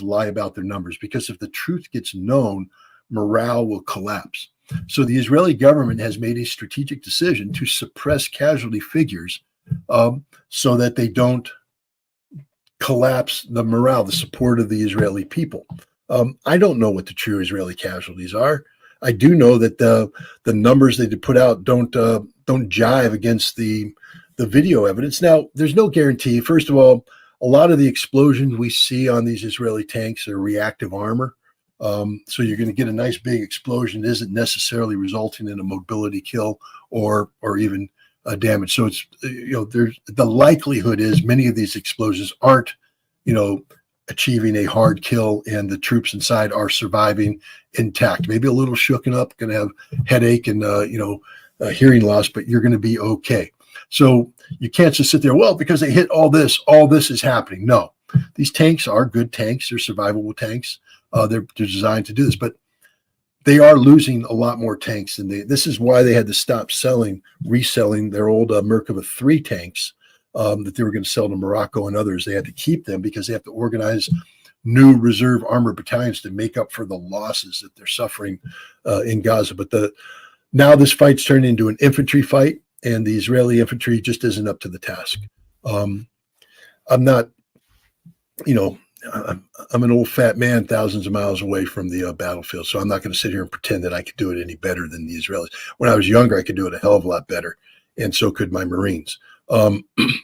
lie about their numbers, because if the truth gets known, morale will collapse. So the Israeli government has made a strategic decision to suppress casualty figures so that they don't collapse the morale, the support of the Israeli people. I don't know what the true Israeli casualties are. I do know that the numbers they put out don't jive against the video evidence. Now, there's no guarantee. First of all, a lot of the explosions we see on these Israeli tanks are reactive armor. So you're going to get a nice big explosion. It isn't necessarily resulting in a mobility kill or even damage. So it's, there's the likelihood is many of these explosions aren't, achieving a hard kill, and the troops inside are surviving intact. Maybe a little shooken up, going to have headache and hearing loss, but you're going to be okay. So you can't just sit there, well, because they hit all this is happening. No, these tanks are good tanks. They're survivable tanks. They're designed to do this, but they are losing a lot more tanks than this is why they had to stop reselling their old Merkava 3 tanks that they were going to sell to Morocco and others. They had to keep them because they have to organize new reserve armored battalions to make up for the losses that they're suffering in Gaza. But now this fight's turned into an infantry fight, and the Israeli infantry just isn't up to the task. I'm not, I'm an old fat man thousands of miles away from the battlefield, so I'm not going to sit here and pretend that I could do it any better than the Israelis. When I was younger, I could do it a hell of a lot better, and so could my Marines.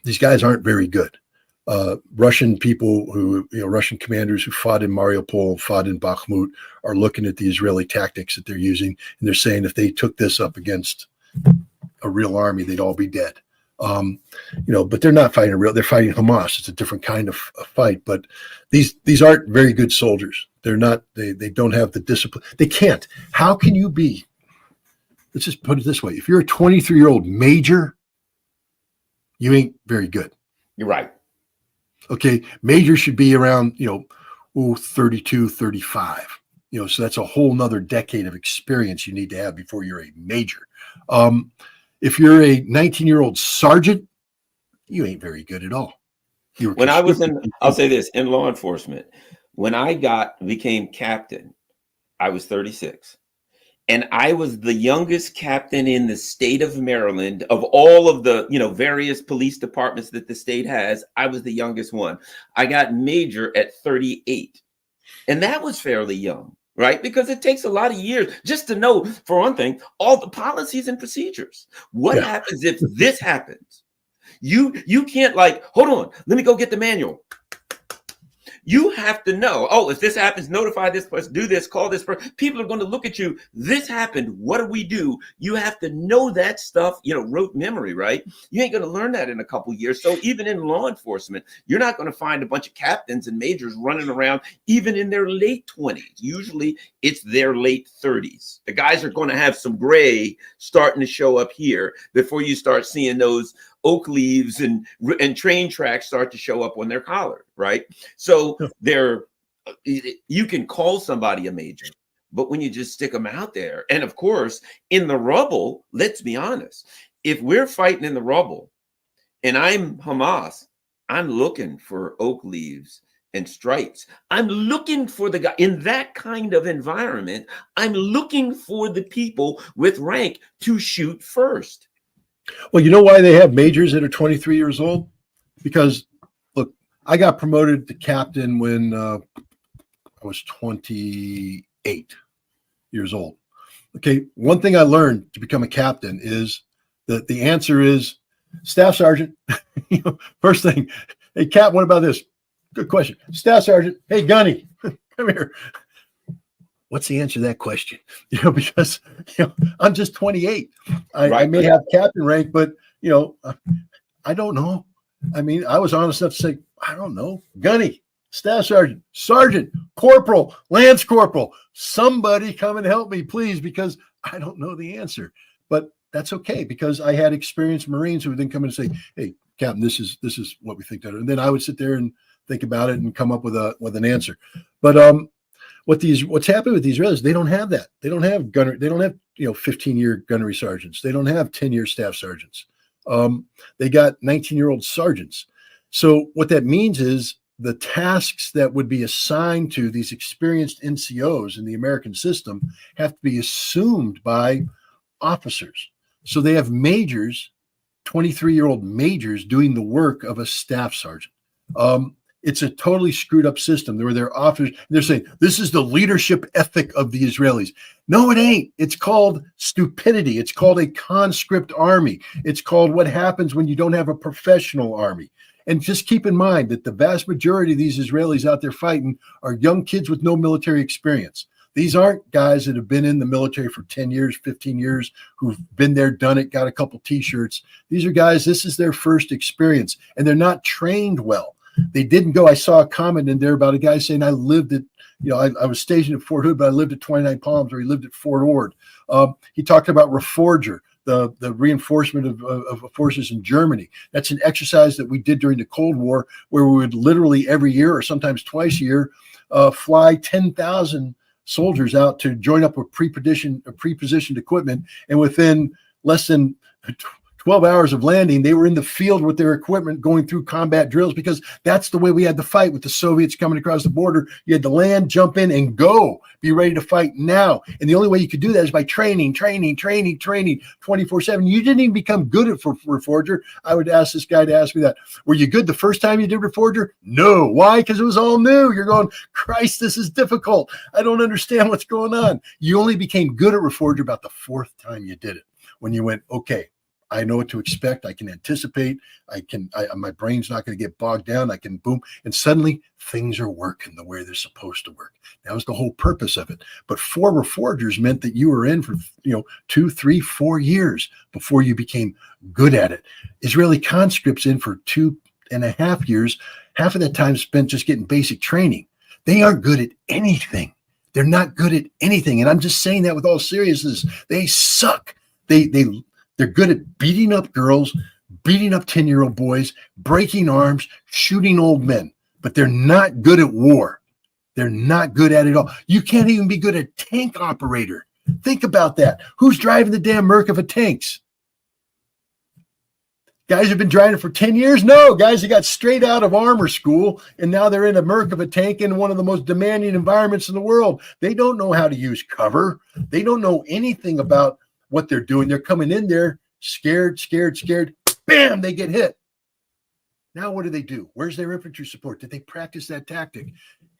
These guys aren't very good. Russian people Russian commanders who fought in Mariupol, fought in Bakhmut, are looking at the Israeli tactics that they're using, and they're saying if they took this up against a real army, they'd all be dead. But they're not fighting they're fighting Hamas. It's a different kind of fight, but these aren't very good soldiers. They're not, they don't have the discipline. They can't. How can you be, let's just put it this way. If you're a 23-year-old major, you ain't very good. You're right. Okay. Major should be around, 32, 35, so that's a whole nother decade of experience you need to have before you're a major. If you're a 19-year-old sergeant, you ain't very good at all. When I was I'll say this, in law enforcement, when I became captain, I was 36. And I was the youngest captain in the state of Maryland. Of all of the, various police departments that the state has, I was the youngest one. I got major at 38. And that was fairly young, right? Because it takes a lot of years just to know, for one thing, all the policies and procedures. What happens if this happens? You can't hold on, let me go get the manual. You have to know, if this happens, notify this person, do this, call this person. People are going to look at you. This happened. What do we do? You have to know that stuff, rote memory, right? You ain't going to learn that in a couple of years. So even in law enforcement, you're not going to find a bunch of captains and majors running around even in their late 20s. Usually it's their late 30s. The guys are going to have some gray starting to show up here before you start seeing those oak leaves and train tracks start to show up on their collar, right? So you can call somebody a major, but when you just stick them out there, and of course, in the rubble, let's be honest, if we're fighting in the rubble and I'm Hamas, I'm looking for oak leaves and stripes. I'm looking for the guy in that kind of environment. I'm looking for the people with rank to shoot first. Well, you know why they have majors that are 23 years old? Because, look, I got promoted to captain when I was 28 years old. Okay, one thing I learned to become a captain is that the answer is staff sergeant. First thing, hey, Cap, what about this? Good question. Staff sergeant, hey, Gunny, come here. What's the answer to that question? Because I'm just 28. I may have captain rank, but I don't know. I mean, I was honest enough to say, I don't know. Gunny, staff sergeant, sergeant, corporal, lance corporal, somebody come and help me, please, because I don't know the answer. But that's okay, because I had experienced Marines who would then come in and say, hey, Captain, this is what we think that. And then I would sit there and think about it and come up with an answer. But what's happening with the Israelis, they don't have that. They don't have 15-year gunnery sergeants. They don't have 10-year staff sergeants. They got 19-year-old sergeants. So what that means is the tasks that would be assigned to these experienced NCOs in the American system have to be assumed by officers. So they have majors, 23-year-old majors, doing the work of a staff sergeant. It's a totally screwed up system where they're officers. They're saying this is the leadership ethic of the Israelis. No, it ain't. It's called stupidity. It's called a conscript army. It's called what happens when you don't have a professional army. And just keep in mind that the vast majority of these Israelis out there fighting are young kids with no military experience. These aren't guys that have been in the military for 10 years, 15 years, who've been there, done it, got a couple T-shirts. These are guys, this is their first experience, and they're not trained well. They didn't go. I saw a comment in there about a guy saying, I lived at, I was stationed at Fort Hood, but I lived at 29 Palms, or he lived at Fort Ord. He talked about Reforger, the reinforcement of forces in Germany. That's an exercise that we did during the Cold War, where we would literally every year, or sometimes twice a year, fly 10,000 soldiers out to join up with pre-positioned equipment. And within less than 12 hours of landing, they were in the field with their equipment going through combat drills, because that's the way we had to fight with the Soviets coming across the border. You had to land, jump in, and go. Be ready to fight now. And the only way you could do that is by training 24/7. You didn't even become good at Reforger. I would ask this guy to ask me that. Were you good the first time you did Reforger? No. Why? Because it was all new. You're going, Christ, this is difficult. I don't understand what's going on. You only became good at Reforger about the fourth time you did it, when you went, okay, I know what to expect. I can anticipate. My brain's not going to get bogged down. I can boom. And suddenly things are working the way they're supposed to work. That was the whole purpose of it. But 4 Reforgers meant that you were in for, 2, 3, 4 years before you became good at it. Israeli conscripts in for 2.5 years, half of that time spent just getting basic training. They aren't good at anything. They're not good at anything. And I'm just saying that with all seriousness. They suck. They're good at beating up girls, beating up 10-year-old boys, breaking arms, shooting old men, but they're not good at war. They're not good at it all. You can't even be good at tank operator. Think about that. Who's driving the damn Merkava tanks? Guys have been driving for 10 years? No, guys that got straight out of armor school, and now they're in a Merkava tank in one of the most demanding environments in the world. They don't know how to use cover. They don't know anything about what they're doing. They're coming in there scared. Bam, they get hit. Now what do? Where's their infantry support? Did they practice that tactic?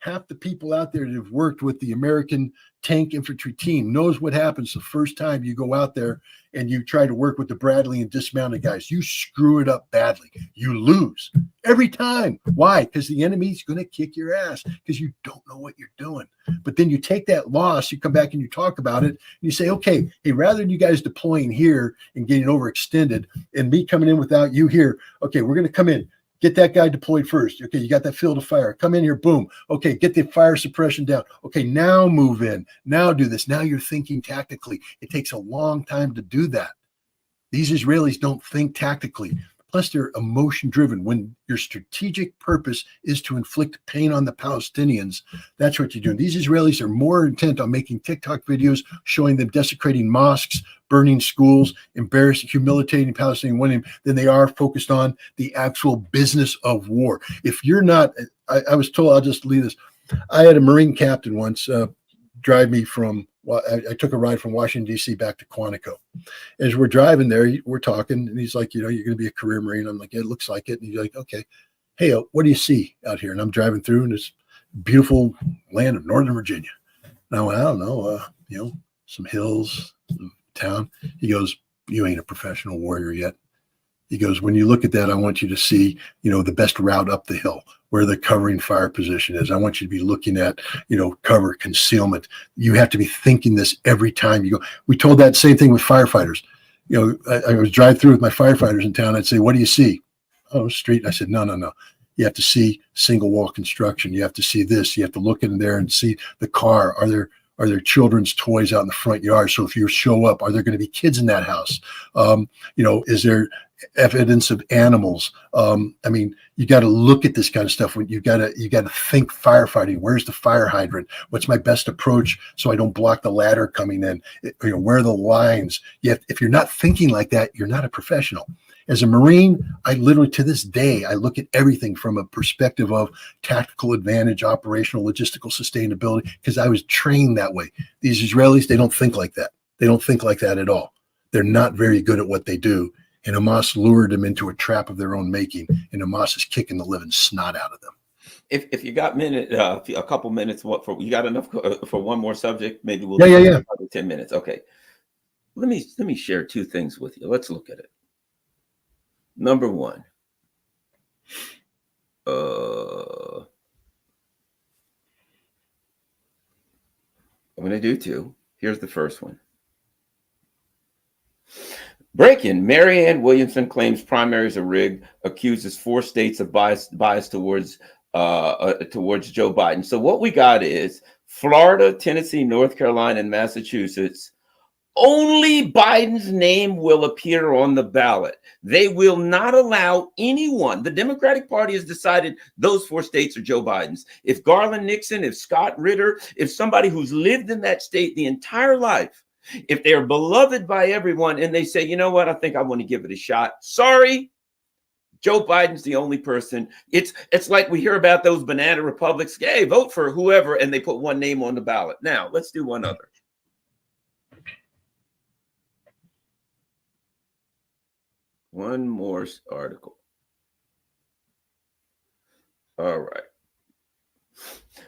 Half the people out there that have worked with the American tank infantry team knows what happens the first time you go out there and you try to work with the Bradley and dismounted guys. You screw it up badly. You lose every time. Why? Because the enemy's going to kick your ass because you don't know what you're doing. But then you take that loss, you come back and you talk about it, and you say, okay, hey, rather than you guys deploying here and getting overextended and me coming in without you here, okay, we're going to come in. Get that guy deployed first. Okay, you got that field of fire. Come in here, boom. Okay, get the fire suppression down. Okay, now move in. Now do this. Now you're thinking tactically. It takes a long time to do that. These Israelis don't think tactically. Plus, they're emotion-driven. When your strategic purpose is to inflict pain on the Palestinians, that's what you're doing. These Israelis are more intent on making TikTok videos showing them desecrating mosques, burning schools, embarrassing, humiliating Palestinian women than they are focused on the actual business of war. If you're not, I was told, I'll just leave this. I had a Marine captain once drive me from, I took a ride from Washington, D.C. back to Quantico. As we're driving there, we're talking, and he's like, you're going to be a career Marine. I'm like, yeah, it looks like it. And he's like, okay, hey, what do you see out here? And I'm driving through in this beautiful land of Northern Virginia. And I went, I don't know, some hills, some town. He goes, you ain't a professional warrior yet. He goes, when you look at that, I want you to see, the best route up the hill, where the covering fire position is. I want you to be looking at, cover, concealment. You have to be thinking this every time you go. We told that same thing with firefighters. I was drive through with my firefighters in town. I'd say, what do you see? Oh, street. And I said, no. You have to see single wall construction. You have to see this. You have to look in there and see the car. Are there children's toys out in the front yard? So if you show up, are there going to be kids in that house? Is there evidence of animals? You got to look at this kind of stuff. When you got to think firefighting. Where's the fire hydrant? What's my best approach so I don't block the ladder coming in? Where are the lines? Yet if you're not thinking like that, you're not a professional. As a Marine, I literally, to this day, I look at everything from a perspective of tactical advantage, operational, logistical sustainability, because I was trained that way. These Israelis, they don't think like that. They don't think like that at all. They're not very good at what they do. And Hamas lured them into a trap of their own making, and Hamas is kicking the living snot out of them. If you got a couple minutes, you got enough for one more subject? Maybe we'll Yeah. 10 minutes. Okay. Let me share two things with you. Let's look at it. Number one, I'm going to do two. Here's the first one. Break-in. Marianne Williamson claims primaries are rigged, accuses 4 states of bias towards Joe Biden. So what we got is Florida, Tennessee, North Carolina, and Massachusetts. Only Biden's name will appear on the ballot. They will not allow anyone. The Democratic Party has decided those 4 states are Joe Biden's. If Garland Nixon, if Scott Ritter, if somebody who's lived in that state the entire life, if they're beloved by everyone and they say, you know what, I think I want to give it a shot. Sorry, Joe Biden's the only person. It's like we hear about those banana republics. Hey, vote for whoever, and they put one name on the ballot. Now, let's do one other. One more article. All right.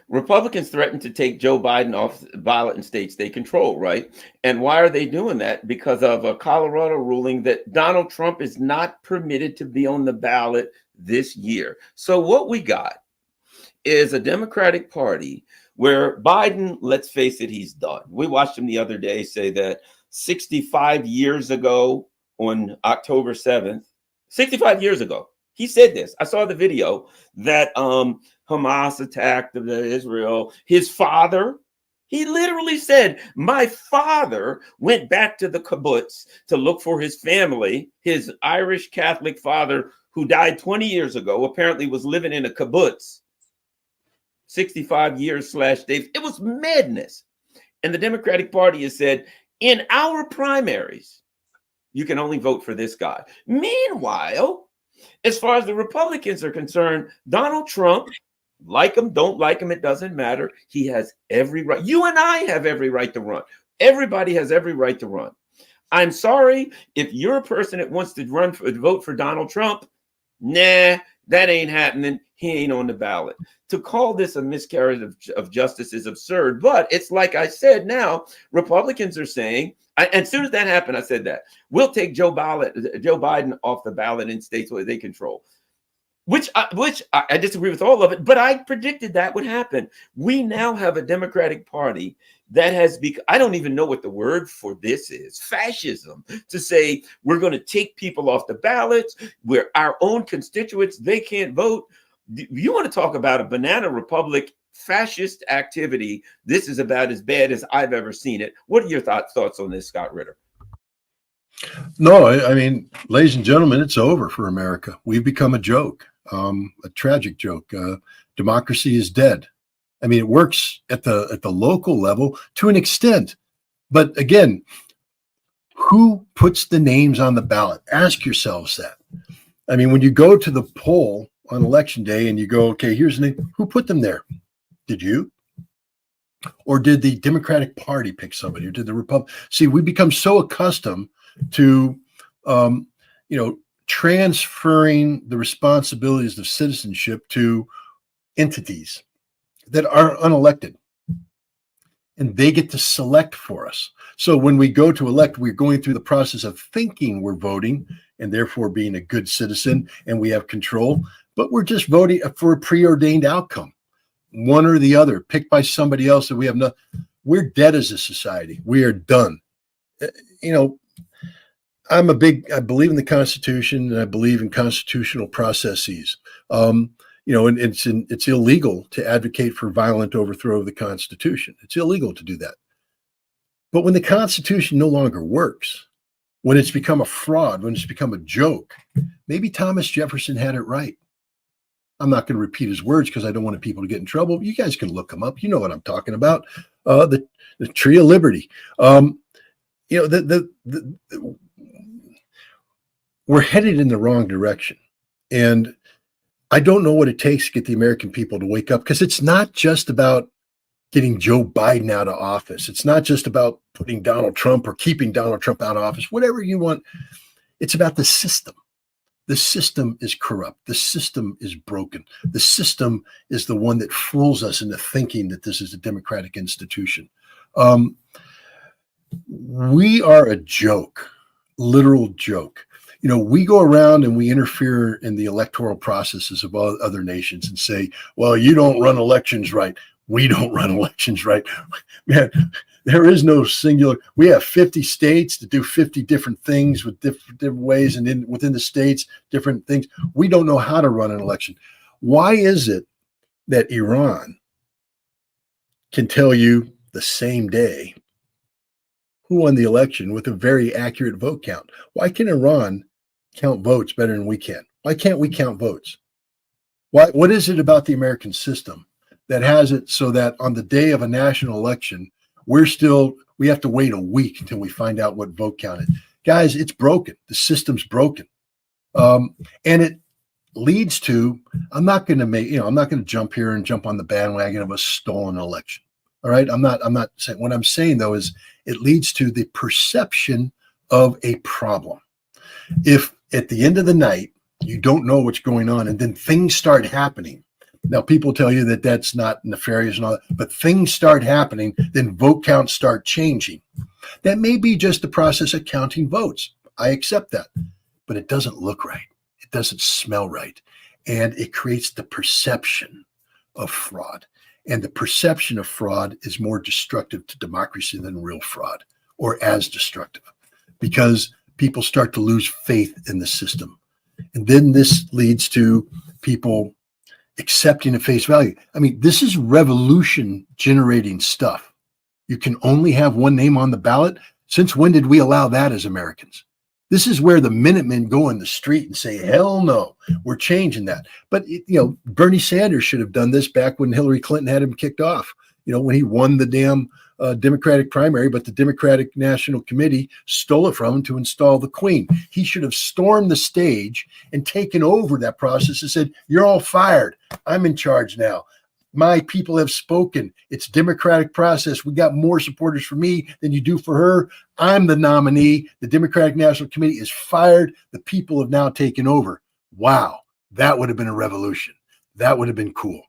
Republicans threaten to take Joe Biden off the ballot in states they control, right? And why are they doing that? Because of a Colorado ruling that Donald Trump is not permitted to be on the ballot this year. So what we got is a Democratic Party where Biden, let's face it, he's done. We watched him the other day say that 65 years ago on October 7th, 65 years ago, he said this. I saw the video that Hamas attacked Israel. His father, he literally said, my father went back to the kibbutz to look for his family. His Irish Catholic father, who died 20 years ago, apparently was living in a kibbutz. 65 years / days. It was madness. And the Democratic Party has said, in our primaries, you can only vote for this guy. Meanwhile, as far as the Republicans are concerned, Donald Trump, like him, don't like him, it doesn't matter. He has every right. You and I have every right to run. Everybody has every right to run. I'm sorry, if you're a person that wants to vote for Donald Trump, nah, that ain't happening. He ain't on the ballot. To call this a miscarriage of justice is absurd. But it's like I said, now Republicans are saying, and as soon as that happened, I said that we'll take Joe Biden off the ballot in states where they control, which I disagree with all of it, but I predicted that would happen. We now have a Democratic Party that has become, I don't even know what the word for this is, fascism, to say we're going to take people off the ballots, where our own constituents, they can't vote. You want to talk about a banana republic fascist activity? This is about as bad as I've ever seen it. What are your thoughts on this, Scott Ritter? No, I mean, ladies and gentlemen, it's over for America. We've become a joke, a tragic joke. Democracy is dead. I mean, it works at the local level to an extent, but again, who puts the names on the ballot? Ask yourselves that. I mean, when you go to the poll on election day and you go, okay, here's the name, who put them there? Did you? Or did the Democratic Party pick somebody? Or did the Republican? See, we become so accustomed to, transferring the responsibilities of citizenship to entities that are unelected, and they get to select for us. So when we go to elect, we're going through the process of thinking we're voting and therefore being a good citizen and we have control, but we're just voting for a preordained outcome, one or the other, picked by somebody else that we have no. We're dead as a society. We are done. I believe in the Constitution, and I believe in constitutional processes. And it's illegal to advocate for violent overthrow of the Constitution. It's illegal to do that. But when the Constitution no longer works, when it's become a fraud, when it's become a joke, maybe Thomas Jefferson had it right. I'm not going to repeat his words because I don't want people to get in trouble. You guys can look them up. You know what I'm talking about. The Tree of Liberty. we're headed in the wrong direction. And I don't know what it takes to get the American people to wake up, because it's not just about getting Joe Biden out of office. It's not just about putting Donald Trump or keeping Donald Trump out of office, whatever you want. It's about the system. The system is corrupt. The system is broken. The system is the one that fools us into thinking that this is a democratic institution. We are a joke, literal joke. We go around and we interfere in the electoral processes of other nations and say, well, you don't run elections right. We don't run elections right. Man, there is no singular. We have 50 states that do 50 different things with different ways, and within the states, different things. We don't know how to run an election. Why is it that Iran can tell you the same day who won the election with a very accurate vote count? Why can Iran count votes better than we can? Why can't we count votes? What is it about the American system that has it so that on the day of a national election, we have to wait a week until we find out what vote counted? Guys, it's broken. The system's broken. And it leads to, I'm not going to jump here and jump on the bandwagon of a stolen election. All right. I'm not saying, what I'm saying though is it leads to the perception of a problem. If at the end of the night, you don't know what's going on, and then things start happening. Now, people tell you that that's not nefarious and all that, but things start happening, then vote counts start changing. That may be just the process of counting votes. I accept that, but it doesn't look right. It doesn't smell right. And it creates the perception of fraud. And the perception of fraud is more destructive to democracy than real fraud, or as destructive, because people start to lose faith in the system. And then this leads to people accepting at face value. I mean, this is revolution generating stuff. You can only have one name on the ballot. Since when did we allow that as Americans? This is where the Minutemen go in the street and say, hell no, we're changing that. But, Bernie Sanders should have done this back when Hillary Clinton had him kicked off, when he won the damn Democratic primary, but the Democratic National Committee stole it from him to install the Queen. He should have stormed the stage and taken over that process and said, you're all fired. I'm in charge now. My people have spoken. It's democratic process. We got more supporters for me than you do for her. I'm the nominee. The Democratic National Committee is fired. The people have now taken over. Wow. That would have been a revolution. That would have been cool.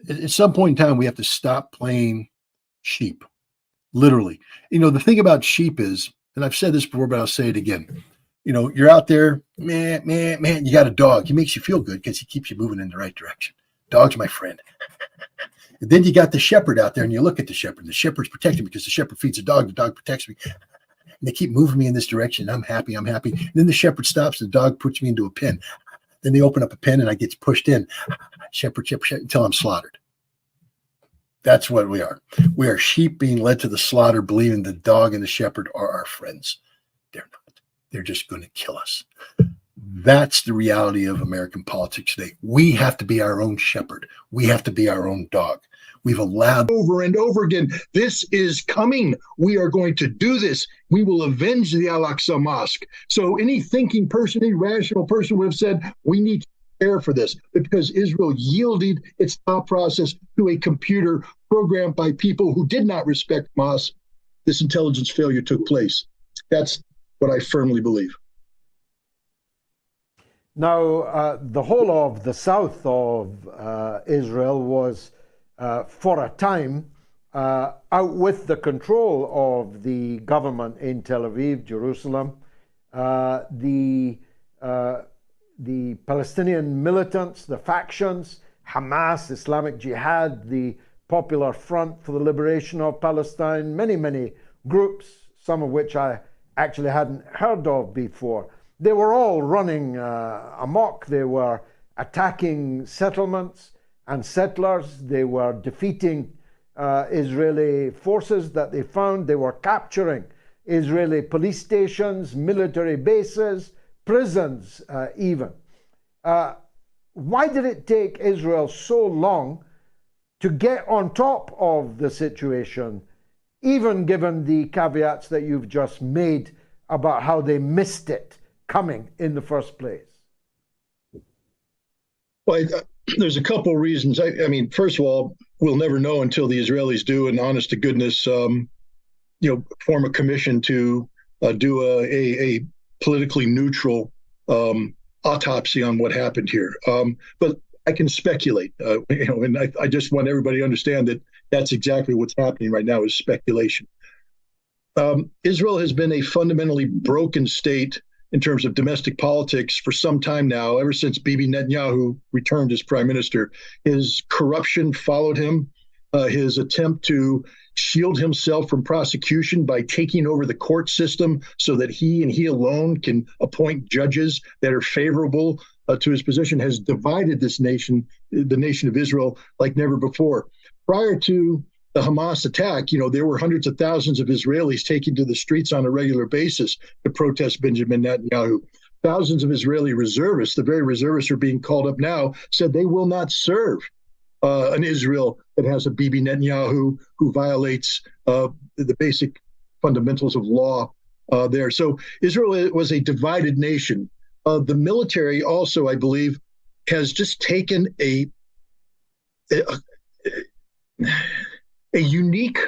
At some point in time, we have to stop playing sheep, literally. The thing about sheep is, and I've said this before, but I'll say it again. You're out there, man, you got a dog. He makes you feel good because he keeps you moving in the right direction. Dog's my friend. And then you got the shepherd out there, and you look at the shepherd. The shepherd's protecting me because the shepherd feeds the dog protects me. And they keep moving me in this direction. I'm happy. And then the shepherd stops. The dog puts me into a pen. Then they open up a pen, and I get pushed in. Shepherd, until I'm slaughtered. That's what we are. We are sheep being led to the slaughter, believing the dog and the shepherd are our friends. They're not. They're just going to kill us. That's the reality of American politics today. We have to be our own shepherd. We have to be our own dog. We've allowed over and over again, this is coming. We are going to do this. We will avenge the Al-Aqsa Mosque. So any thinking person, any rational person would have said, we need to prepare for this, because Israel yielded its thought process to a computer programmed by people who did not respect mosques. This intelligence failure took place. That's what I firmly believe. Now, the whole of the south of Israel was, for a time, out with the control of the government in Tel Aviv, Jerusalem. The Palestinian militants, the factions, Hamas, Islamic Jihad, the Popular Front for the Liberation of Palestine, many groups, some of which I actually hadn't heard of before. They were all running amok. They were attacking settlements and settlers. They were defeating Israeli forces that they found. They were capturing Israeli police stations, military bases, prisons even. Why did it take Israel so long to get on top of the situation, even given the caveats that you've just made about how they missed it coming in the first place? Well, there's a couple of reasons. I mean, first of all, we'll never know until the Israelis do an honest to goodness, form a commission to do a politically neutral autopsy on what happened here. But I can speculate, and I just want everybody to understand that that's exactly what's happening right now is speculation. Israel has been a fundamentally broken state in terms of domestic politics for some time now, ever since Bibi Netanyahu returned as prime minister. His corruption followed him, his attempt to shield himself from prosecution by taking over the court system so that he and he alone can appoint judges that are favorable to his position has divided this nation, the nation of Israel, like never before. Prior to the Hamas attack, there were hundreds of thousands of Israelis taking to the streets on a regular basis to protest Benjamin Netanyahu. Thousands of Israeli reservists, the very reservists who are being called up now, said they will not serve an Israel that has a Bibi Netanyahu who violates the basic fundamentals of law there. So Israel was a divided nation. The military also, I believe, has just taken a unique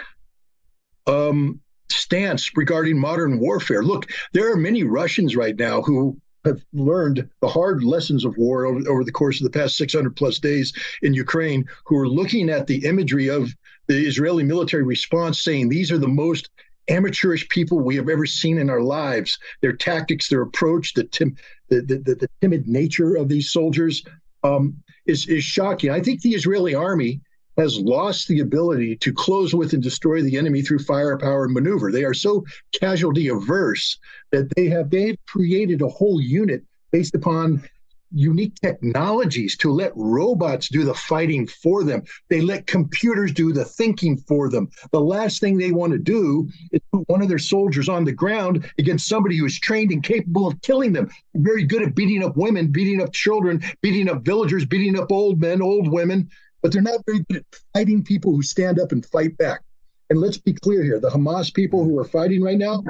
stance regarding modern warfare. Look, there are many Russians right now who have learned the hard lessons of war over the course of the past 600 plus days in Ukraine, who are looking at the imagery of the Israeli military response saying, these are the most amateurish people we have ever seen in our lives. Their tactics, their approach, the timid nature of these soldiers is shocking. I think the Israeli army has lost the ability to close with and destroy the enemy through firepower and maneuver. They are so casualty averse that they have created a whole unit based upon unique technologies to let robots do the fighting for them. They let computers do the thinking for them. The last thing they want to do is put one of their soldiers on the ground against somebody who is trained and capable of killing them. They're very good at beating up women, beating up children, beating up villagers, beating up old men, old women, but they're not very good at fighting people who stand up and fight back. And let's be clear here, the Hamas people who are fighting right now,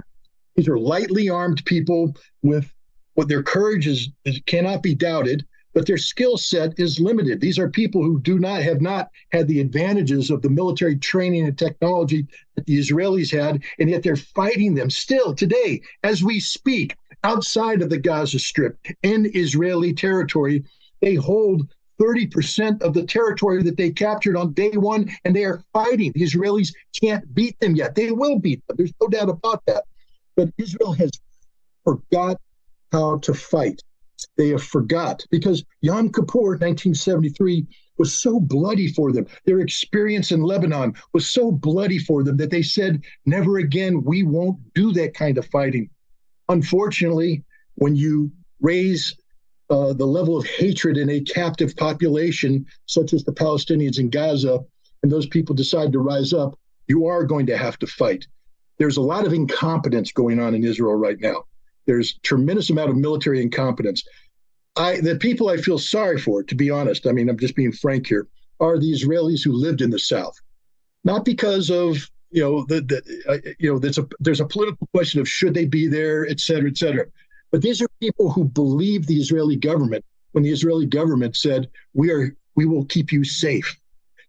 these are lightly armed people with what their courage is cannot be doubted, but their skill set is limited. These are people who have not had the advantages of the military training and technology that the Israelis had, and yet they're fighting them still today, as we speak, outside of the Gaza Strip, in Israeli territory. They hold 30% of the territory that they captured on day one, and they are fighting. The Israelis can't beat them yet. They will beat them. There's no doubt about that. But Israel has forgot how to fight. They have forgot, because Yom Kippur 1973 was so bloody for them. Their experience in Lebanon was so bloody for them that they said, never again, we won't do that kind of fighting. Unfortunately, when you raise the level of hatred in a captive population, such as the Palestinians in Gaza, and those people decide to rise up, you are going to have to fight. There's a lot of incompetence going on in Israel right now. There's tremendous amount of military incompetence. The people I feel sorry for, to be honest, I mean, I'm just being frank here, are the Israelis who lived in the South. Not because of, there's a political question of should they be there, et cetera, et cetera. But these are people who believe the Israeli government when the Israeli government said, we will keep you safe.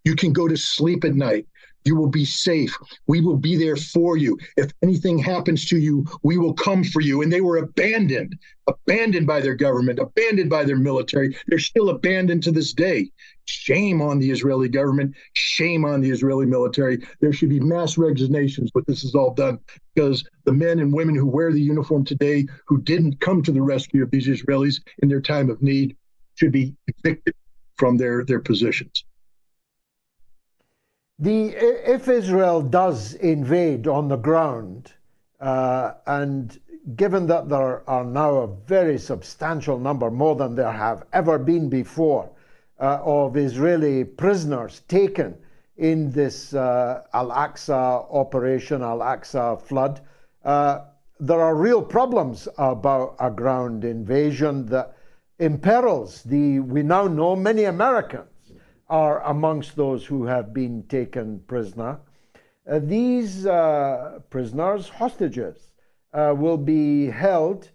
You can go to sleep at night. You will be safe. We will be there for you. If anything happens to you, we will come for you. And they were abandoned by their government, abandoned by their military. They're still abandoned to this day. Shame on the Israeli government. Shame on the Israeli military. There should be mass resignations, but this is all done because the men and women who wear the uniform today, who didn't come to the rescue of these Israelis in their time of need, should be evicted from their positions. If Israel does invade on the ground, and given that there are now a very substantial number, more than there have ever been before, of Israeli prisoners taken in this Al-Aqsa operation, Al-Aqsa flood, there are real problems about a ground invasion that imperils we now know many Americans are amongst those who have been taken prisoner. These prisoners, hostages, will be held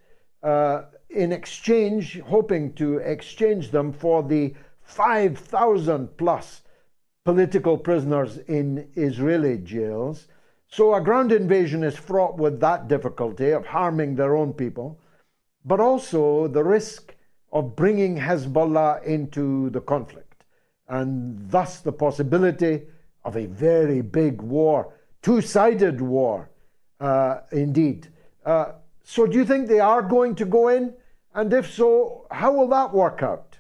in exchange, hoping to exchange them for the 5,000 plus political prisoners in Israeli jails. So a ground invasion is fraught with that difficulty of harming their own people, but also the risk of bringing Hezbollah into the conflict, and thus the possibility of a very big war, two-sided war, indeed. So do you think they are going to go in? And if so, how will that work out?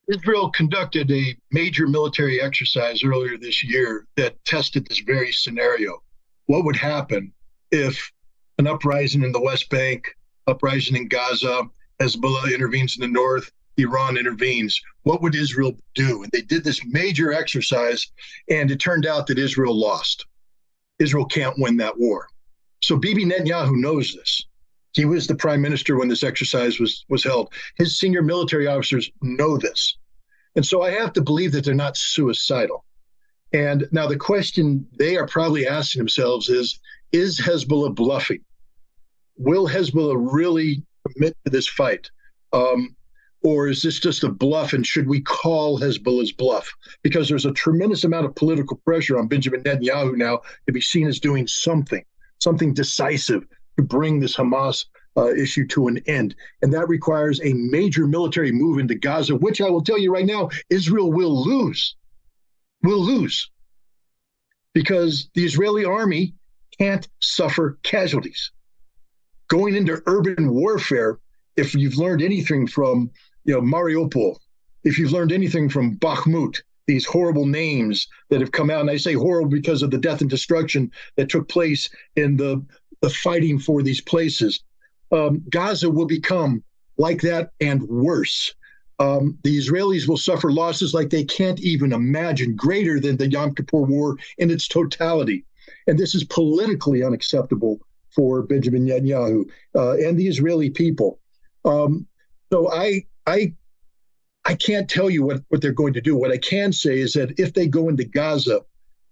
Israel conducted a major military exercise earlier this year that tested this very scenario. What would happen if an uprising in the West Bank, uprising in Gaza, Hezbollah intervenes in the north, Iran intervenes? What would Israel do? And they did this major exercise, and it turned out that Israel lost. Israel can't win that war. So Bibi Netanyahu knows this. He was the prime minister when this exercise was held. His senior military officers know this. And so I have to believe that they're not suicidal. And now the question they are probably asking themselves is Hezbollah bluffing? Will Hezbollah really commit to this fight? Or is this just a bluff, and should we call Hezbollah's bluff? Because there's a tremendous amount of political pressure on Benjamin Netanyahu now to be seen as doing something decisive to bring this Hamas issue to an end. And that requires a major military move into Gaza, which I will tell you right now, Israel will lose. Will lose. Because the Israeli army can't suffer casualties. Going into urban warfare, if you've learned anything from Mariupol, if you've learned anything from Bakhmut, these horrible names that have come out, and I say horrible because of the death and destruction that took place in the fighting for these places. Gaza will become like that and worse. The Israelis will suffer losses like they can't even imagine, greater than the Yom Kippur War in its totality. And this is politically unacceptable for Benjamin Netanyahu and the Israeli people. So I can't tell you what they're going to do. What I can say is that if they go into Gaza,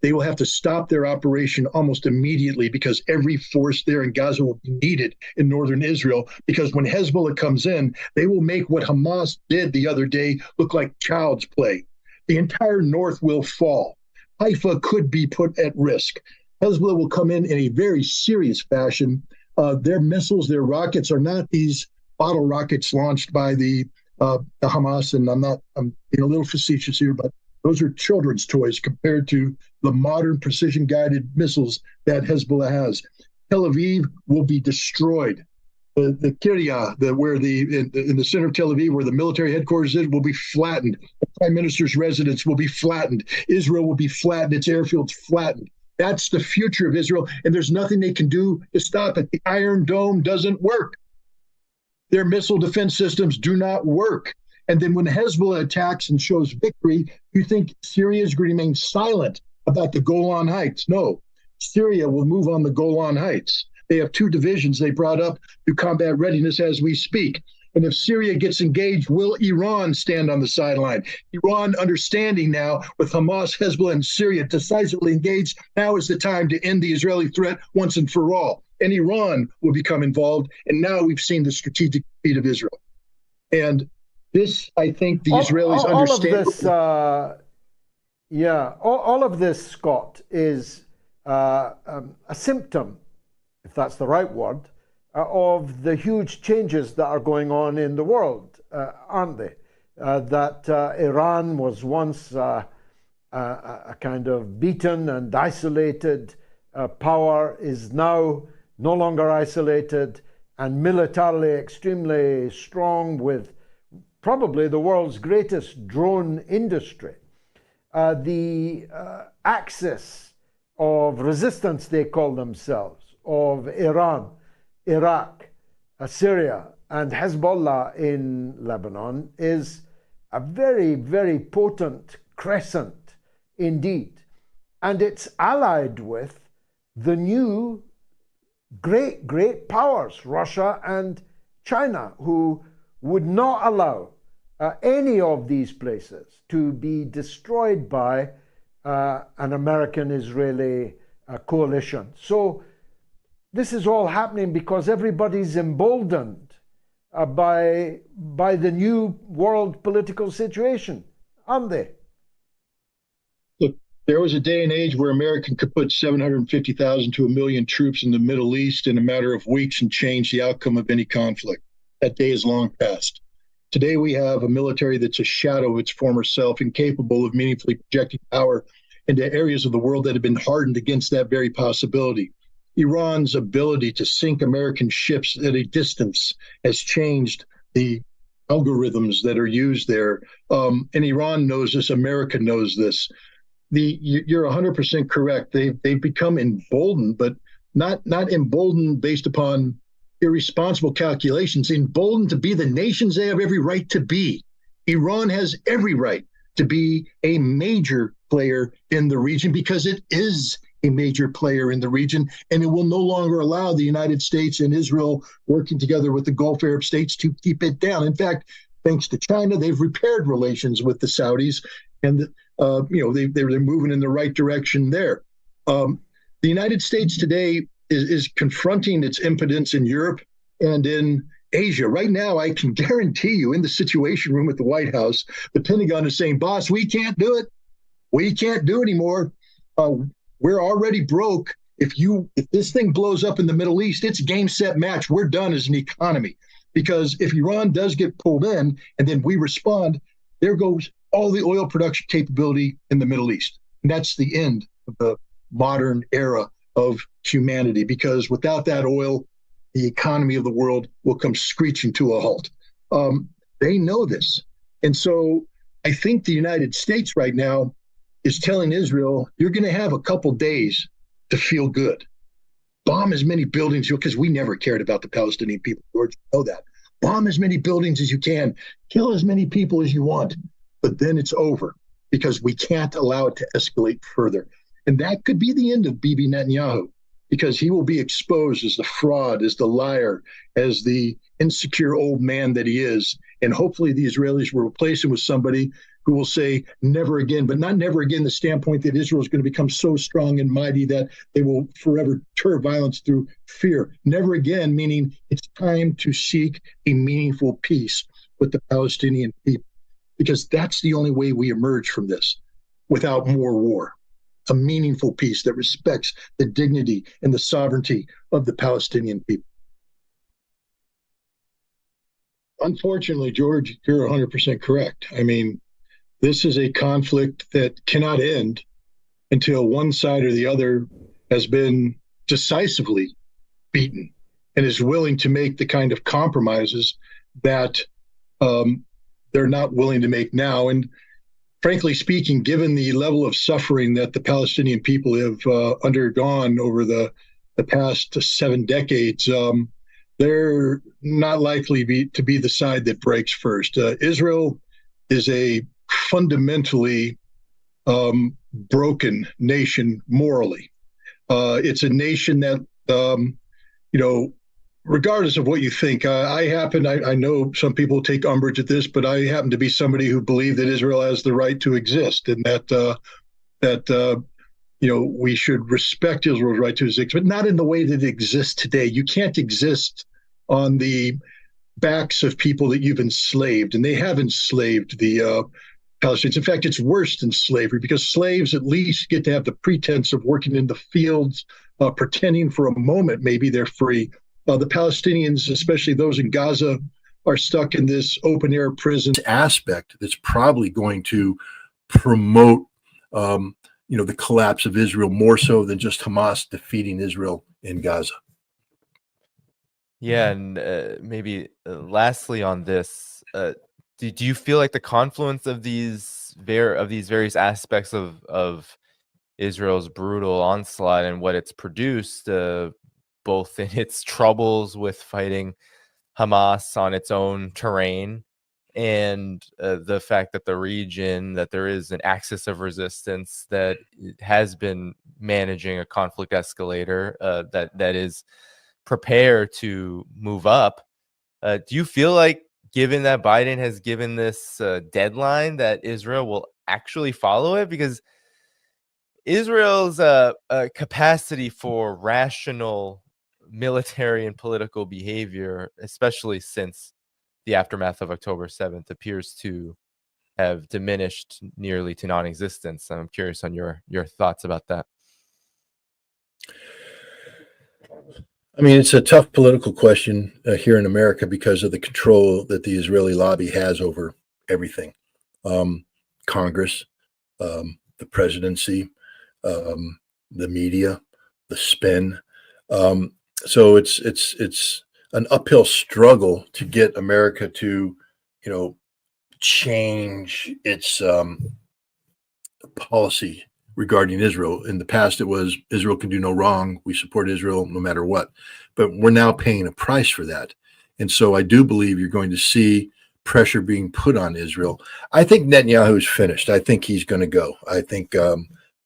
they will have to stop their operation almost immediately, because every force there in Gaza will be needed in northern Israel, because when Hezbollah comes in, they will make what Hamas did the other day look like child's play. The entire north will fall. Haifa could be put at risk. Hezbollah will come in a very serious fashion. Their missiles, their rockets are not these bottle rockets launched by the Hamas, and I'm being a little facetious here, but those are children's toys compared to the modern precision-guided missiles that Hezbollah has. Tel Aviv will be destroyed. The Kiryat, in the center of Tel Aviv, where the military headquarters is, will be flattened. The prime minister's residence will be flattened. Israel will be flattened. Its airfields flattened. That's the future of Israel, and there's nothing they can do to stop it. The Iron Dome doesn't work. Their missile defense systems do not work. And then when Hezbollah attacks and shows victory, you think Syria is going to remain silent about the Golan Heights. No, Syria will move on the Golan Heights. They have 2 divisions they brought up to combat readiness as we speak. And if Syria gets engaged, will Iran stand on the sideline? Iran understanding now with Hamas, Hezbollah, and Syria decisively engaged, now is the time to end the Israeli threat once and for all. And Iran will become involved. And now we've seen the strategic defeat of Israel. And this, I think, the Israelis understand. All of this, Scott, is a symptom, if that's the right word, of the huge changes that are going on in the world, aren't they? That Iran was once a kind of beaten and isolated power, is now no longer isolated and militarily extremely strong, with probably the world's greatest drone industry. The axis of resistance, they call themselves, of Iran, Iraq, Syria, and Hezbollah in Lebanon is a very, very potent crescent indeed. And it's allied with the new great powers, Russia and China, who would not allow any of these places to be destroyed by an American-Israeli coalition. So this is all happening because everybody's emboldened by the new world political situation, aren't they? Look, there was a day and age where America could put 750,000 to 1 million troops in the Middle East in a matter of weeks and change the outcome of any conflict. That day is long past. Today, we have a military that's a shadow of its former self, incapable of meaningfully projecting power into areas of the world that have been hardened against that very possibility. Iran's ability to sink American ships at a distance has changed the algorithms that are used there. And Iran knows this. America knows this. You're 100% correct. They've become emboldened, but not emboldened based upon irresponsible calculations, emboldened to be the nations they have every right to be. Iran has every right to be a major player in the region because it is a major player in the region, and it will no longer allow the United States and Israel working together with the Gulf Arab states to keep it down. In fact, thanks to China, they've repaired relations with the Saudis, and they're moving in the right direction there. The United States today is confronting its impotence in Europe and in Asia. Right now, I can guarantee you in the Situation Room at the White House, the Pentagon is saying, boss, we can't do it. We can't do anymore. We're already broke. If this thing blows up in the Middle East, it's game, set, match. We're done as an economy. Because if Iran does get pulled in and then we respond, there goes all the oil production capability in the Middle East. And that's the end of the modern era of humanity, because without that oil, the economy of the world will come screeching to a halt. They know this. And so I think the United States right now is telling Israel, you're going to have a couple days to feel good. Bomb as many buildings, because we never cared about the Palestinian people, George, you know that. Bomb as many buildings as you can. Kill as many people as you want. But then it's over, because we can't allow it to escalate further. And that could be the end of Bibi Netanyahu, because he will be exposed as the fraud, as the liar, as the insecure old man that he is. And hopefully the Israelis will replace him with somebody who will say never again, but not never again the standpoint that Israel is going to become so strong and mighty that they will forever deter violence through fear. Never again, meaning it's time to seek a meaningful peace with the Palestinian people, because that's the only way we emerge from this without more war. A meaningful peace that respects the dignity and the sovereignty of the Palestinian people. Unfortunately, George, you're 100% correct. I mean, this is a conflict that cannot end until one side or the other has been decisively beaten and is willing to make the kind of compromises that they're not willing to make now. And frankly speaking, given the level of suffering that the Palestinian people have undergone over the past 7 decades, they're not likely to be the side that breaks first. Israel is a fundamentally broken nation morally. It's a nation that, regardless of what you think, I know some people take umbrage at this, but I happen to be somebody who believes that Israel has the right to exist, and that we should respect Israel's right to exist, but not in the way that it exists today. You can't exist on the backs of people that you've enslaved, and they have enslaved the Palestinians. In fact, it's worse than slavery, because slaves at least get to have the pretense of working in the fields, pretending for a moment maybe they're free. The Palestinians, especially those in Gaza, are stuck in this open-air prison. Aspect that's probably going to promote, the collapse of Israel more so than just Hamas defeating Israel in Gaza. Yeah, and maybe lastly on this, do you feel like the confluence of these various aspects of Israel's brutal onslaught and what it's produced, both in its troubles with fighting Hamas on its own terrain, and the fact that that there is an axis of resistance that has been managing a conflict escalator that is prepared to move up. Do you feel like, given that Biden has given this deadline, that Israel will actually follow it? Because Israel's capacity for rational military and political behavior, especially since the aftermath of October 7th, appears to have diminished nearly to non-existence. I'm curious on your thoughts about that. I mean, it's a tough political question here in America because of the control that the Israeli lobby has over everything. Congress, the presidency, the media, the spin. So it's an uphill struggle to get America to, change its policy regarding Israel. In the past, it was Israel can do no wrong. We support Israel no matter what. But we're now paying a price for that. And so I do believe you're going to see pressure being put on Israel. I think Netanyahu is finished. I think he's going to go. I think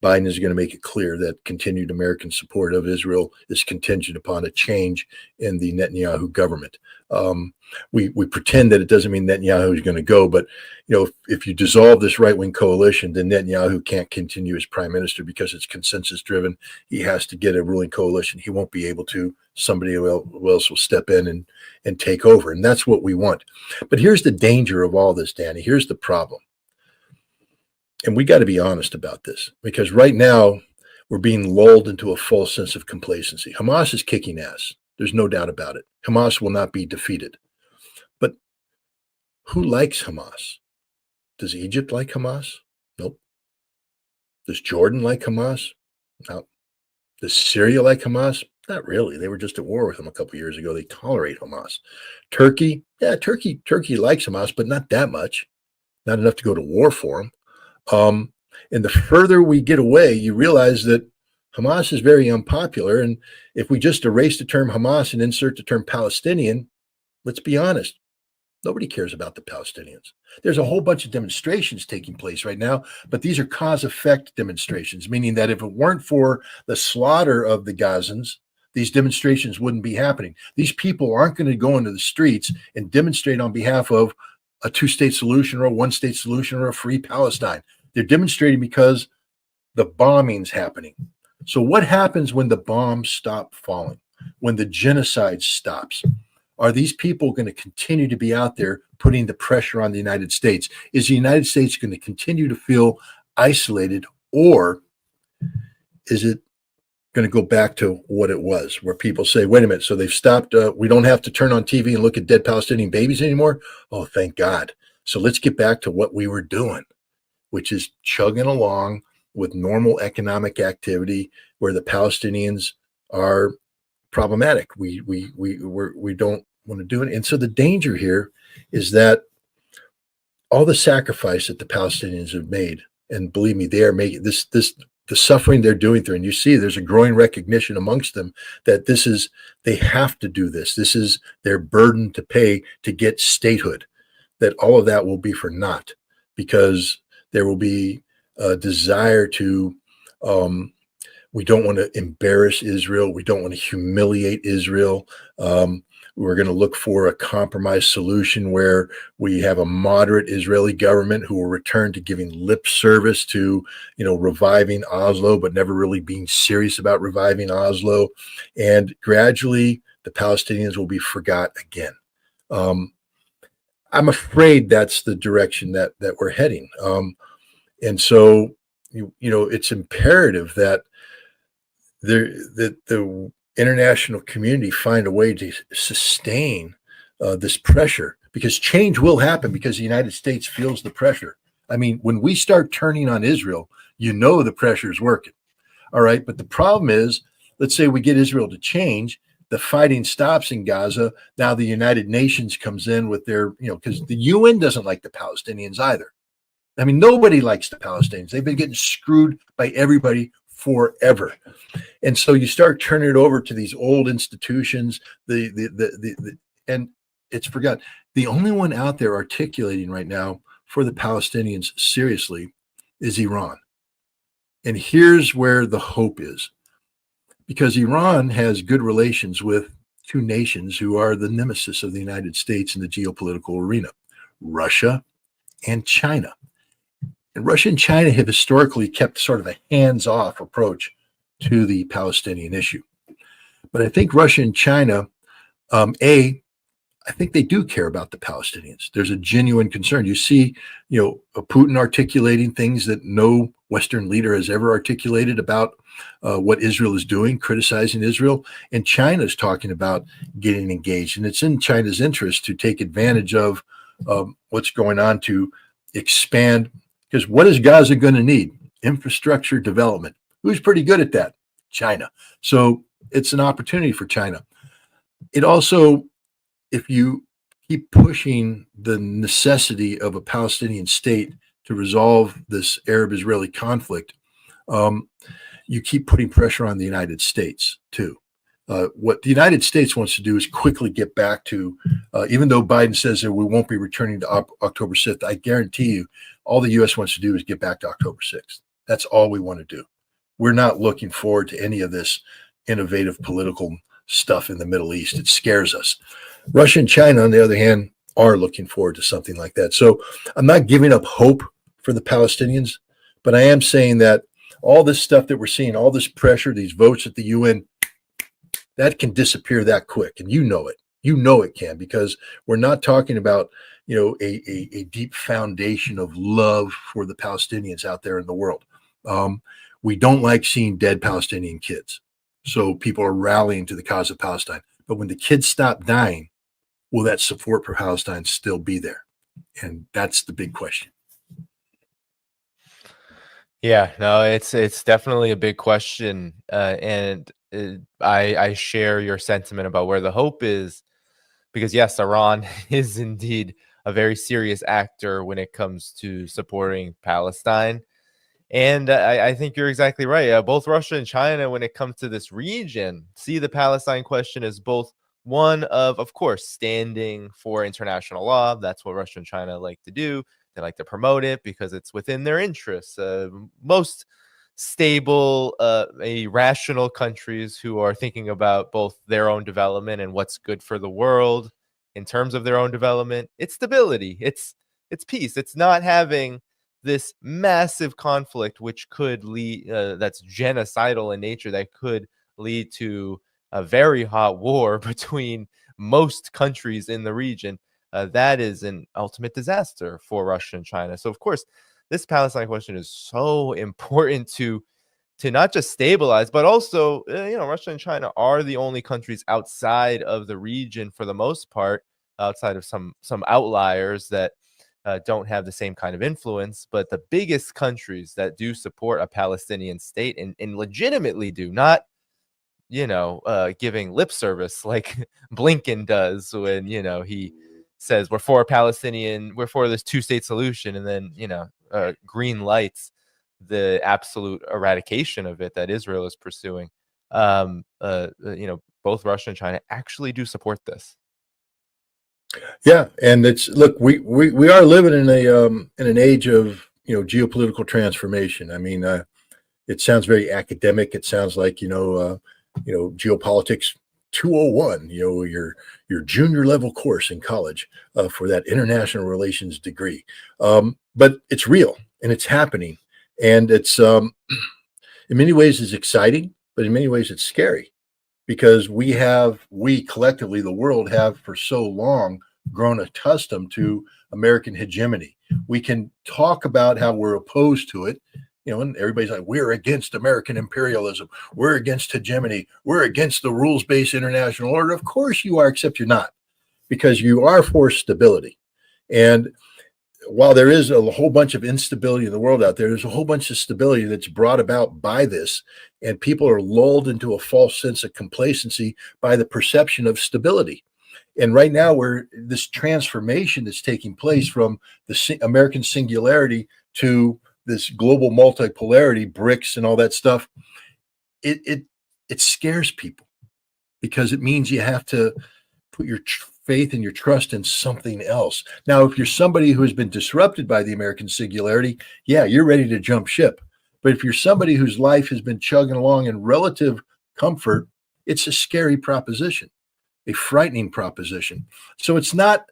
Biden is going to make it clear that continued American support of Israel is contingent upon a change in the Netanyahu government. We pretend that it doesn't mean Netanyahu is going to go, but if you dissolve this right-wing coalition, then Netanyahu can't continue as prime minister because it's consensus-driven. He has to get a ruling coalition. He won't be able to. Somebody else will step in and take over, and that's what we want. But here's the danger of all this, Danny. Here's the problem. And we got to be honest about this, because right now we're being lulled into a false sense of complacency. Hamas is kicking ass. There's no doubt about it. Hamas will not be defeated. But who likes Hamas? Does Egypt like Hamas? Nope. Does Jordan like Hamas? No. Does Syria like Hamas? Not really. They were just at war with them a couple of years ago. They tolerate Hamas. Turkey? Yeah, Turkey likes Hamas, but not that much. Not enough to go to war for them. And the further we get away, you realize that Hamas is very unpopular. And if we just erase the term Hamas and insert the term Palestinian, let's be honest, nobody cares about the Palestinians. There's a whole bunch of demonstrations taking place right now, but these are cause-effect demonstrations, meaning that if it weren't for the slaughter of the Gazans, these demonstrations wouldn't be happening. These people aren't going to go into the streets and demonstrate on behalf of a two-state solution or a one-state solution or a free Palestine. They're demonstrating because the bombing's happening. So what happens when the bombs stop falling, when the genocide stops? Are these people going to continue to be out there putting the pressure on the United States? Is the United States going to continue to feel isolated, or is it going to go back to what it was, where people say, wait a minute, so they've stopped, we don't have to turn on TV and look at dead Palestinian babies anymore? Oh, thank God. So let's get back to what we were doing, which is chugging along with normal economic activity where the Palestinians are problematic. We don't want to do it. And so the danger here is that all the sacrifice that the Palestinians have made, and believe me, they are making the suffering they're doing through, and you see there's a growing recognition amongst them that they have to do this. This is their burden to pay to get statehood, that all of that will be for naught, because there will be a desire to, we don't want to embarrass Israel. We don't want to humiliate Israel. We're going to look for a compromise solution where we have a moderate Israeli government who will return to giving lip service to, reviving Oslo, but never really being serious about reviving Oslo. And gradually, the Palestinians will be forgot again. I'm afraid that's the direction that we're heading. And so, it's imperative that the international community find a way to sustain this pressure, because change will happen because the United States feels the pressure. I mean, when we start turning on Israel, the pressure is working. All right. But the problem is, let's say we get Israel to change, the fighting stops in Gaza. Now the United Nations comes in with their, because the UN doesn't like the Palestinians either. I mean, nobody likes the Palestinians. They've been getting screwed by everybody forever. And so you start turning it over to these old institutions, and it's forgotten. The only one out there articulating right now for the Palestinians seriously is Iran. And here's where the hope is, because Iran has good relations with two nations who are the nemesis of the United States in the geopolitical arena, Russia and China. And Russia and China have historically kept sort of a hands-off approach to the Palestinian issue. But I think Russia and China, I think they do care about the Palestinians. There's a genuine concern. You see, Putin articulating things that no Western leader has ever articulated about what Israel is doing, criticizing Israel. And China's talking about getting engaged. And it's in China's interest to take advantage of what's going on to expand. Because what is Gaza going to need? Infrastructure development. Who's pretty good at that? China. So it's an opportunity for China. It also, if you keep pushing the necessity of a Palestinian state to resolve this Arab-Israeli conflict, you keep putting pressure on the United States too. What the United States wants to do is quickly get back to, even though Biden says that we won't be returning to October 6th, I guarantee you all the U.S. wants to do is get back to October 6th. That's all we want to do. We're not looking forward to any of this innovative political stuff in the Middle East. It scares us. Russia and China, on the other hand, are looking forward to something like that. So I'm not giving up hope for the Palestinians, but I am saying that all this stuff that we're seeing, all this pressure, these votes at the UN, that can disappear that quick. And you know it. You know it can, because we're not talking about, a deep foundation of love for the Palestinians out there in the world. We don't like seeing dead Palestinian kids. So people are rallying to the cause of Palestine. But when the kids stop dying, will that support for Palestine still be there? And that's the big question. Yeah, no, it's definitely a big question, and I share your sentiment about where the hope is, because yes, Iran is indeed a very serious actor when it comes to supporting Palestine. And I think you're exactly right. Both Russia and China, when it comes to this region, see the Palestine question as both one of course, standing for international law. That's what Russia and China like to do. They like to promote it because it's within their interests. Most stable, rational countries who are thinking about both their own development and what's good for the world in terms of their own development, it's stability, it's peace. It's not having this massive conflict which could lead, that's genocidal in nature, that could lead to a very hot war between most countries in the region. That is an ultimate disaster for Russia and China. So of course, this Palestine question is so important to not just stabilize, but also, Russia and China are the only countries outside of the region, for the most part, outside of some outliers that don't have the same kind of influence. But the biggest countries that do support a Palestinian state and legitimately do, not giving lip service like Blinken does when he says we're for this two-state solution, and then green lights the absolute eradication of it that Israel is pursuing. Both Russia and China actually do support this. Yeah, and we are living in an age of geopolitical transformation. I mean, it sounds very academic. It sounds like geopolitics 201. Your junior level course in college for that international relations degree. But it's real and it's happening, and it's in many ways it's exciting, but in many ways it's scary, because we collectively, the world, have for so long grown accustomed to American hegemony. We can talk about how we're opposed to it, and everybody's like, we're against American imperialism, we're against hegemony, we're against the rules-based international order. Of course you are, except you're not, because you are for stability. And while there is a whole bunch of instability in the world out there, there's a whole bunch of stability that's brought about by this, and people are lulled into a false sense of complacency by the perception of stability. And right now, where this transformation that's taking place from the American singularity to this global multipolarity, BRICS and all that stuff, it scares people, because it means you have to put your faith and your trust in something else. Now, if you're somebody who has been disrupted by the American singularity, yeah, you're ready to jump ship. But if you're somebody whose life has been chugging along in relative comfort, it's a scary proposition, a frightening proposition. So it's not,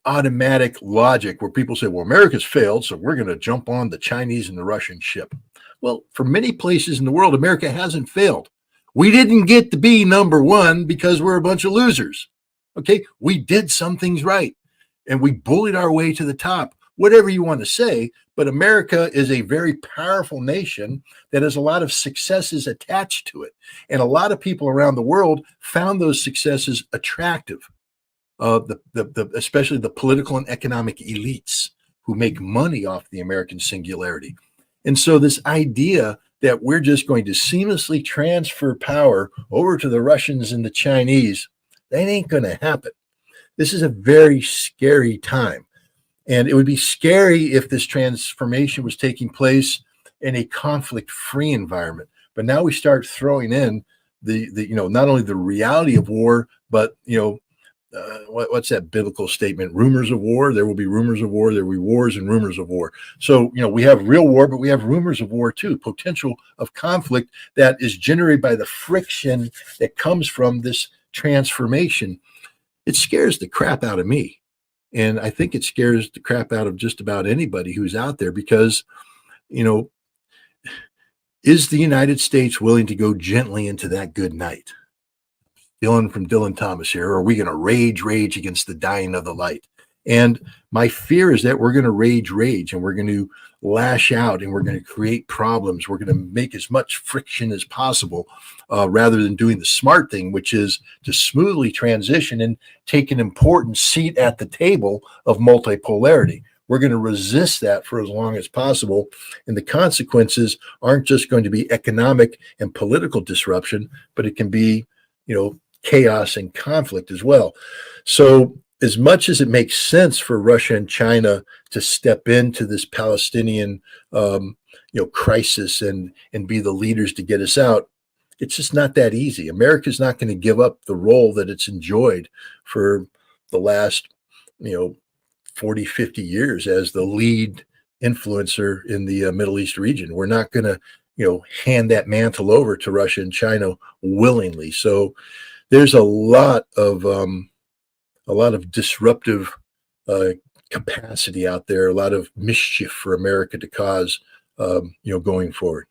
automatic logic where people say, well, America's failed, so we're going to jump on the Chinese and the Russian ship. Well, for many places in the world, America hasn't failed. We didn't get to be number one because we're a bunch of losers. Okay, we did some things right, and we bullied our way to the top. Whatever you want to say, but America is a very powerful nation that has a lot of successes attached to it. And a lot of people around the world found those successes attractive, especially the political and economic elites who make money off the American singularity. And so this idea that we're just going to seamlessly transfer power over to the Russians and the Chinese, that ain't going to happen. This is a very scary time. And it would be scary if this transformation was taking place in a conflict-free environment. But now we start throwing in the not only the reality of war, but what's that biblical statement? Rumors of war. There will be rumors of war. There will be wars and rumors of war. So we have real war, but we have rumors of war too. Potential of conflict that is generated by the friction that comes from this transformation. It scares the crap out of me. And I think it scares the crap out of just about anybody who's out there because, is the United States willing to go gently into that good night? Dylan Thomas here. Or are we going to rage against the dying of the light? And my fear is that we're going to rage, and we're going to lash out, and we're going to create problems. We're going to make as much friction as possible rather than doing the smart thing, which is to smoothly transition and take an important seat at the table of multipolarity. We're going to resist that for as long as possible. And the consequences aren't just going to be economic and political disruption, but it can be, chaos and conflict as well. So as much as it makes sense for Russia and China to step into this Palestinian, crisis and be the leaders to get us out, it's just not that easy. America's not going to give up the role that it's enjoyed for the last, 40, 50 years as the lead influencer in the Middle East region. We're not going to, hand that mantle over to Russia and China willingly. So there's a lot of disruptive capacity out there, a lot of mischief for America to cause, going forward.